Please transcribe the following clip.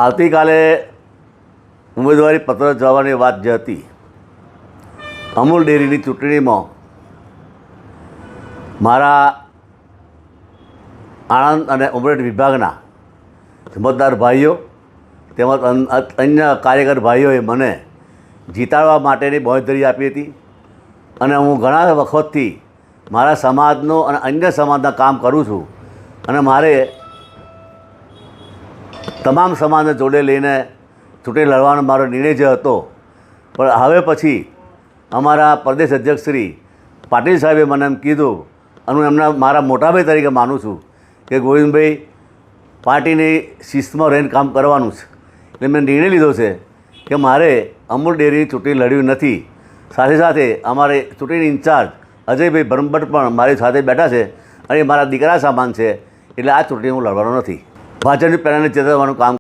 આવતીકાલે ઉમેદવારી પત્ર જવાની વાત જે હતી, અમૂલ ડેરીની ચૂંટણીમાં મારા આણંદ અને ઉમરેઠ વિભાગના મતદાર ભાઈઓ તેમજ અન્ય કાર્યકર ભાઈઓએ મને જીતાડવા માટેની બાંહેધરી આપી હતી અને હું ઘણા વખતથી મારા સમાજનો અને અન્ય સમાજના કામ કરું છું અને મારે તમામ સમાજને જોડે લઈને ચૂંટણી લડવાનો મારો નિર્ણય જે હતો, પણ હવે પછી અમારા પ્રદેશ અધ્યક્ષ શ્રી પાટીલ સાહેબે મને એમ કીધું અને હું એમના મારા મોટાભાઈ તરીકે માનું છું કે ગોવિંદભાઈ પાર્ટીની શિસ્તમાં રહીને કામ કરવાનું છે. એટલે મેં નિર્ણય લીધો છે કે મારે અમૂલ ડેરીની ચૂંટણી લડવી નથી. સાથે સાથે અમારે ચૂંટણી ઇન્ચાર્જ અજયભાઈ બ્રહ્મભટ્ટ પણ મારી સાથે બેઠા છે અને મારા દીકરા સામાન છે, એટલે આ ચૂંટણી હું લડવાનો નથી. ભાજપની પેનલને ચેતવવાનું કામ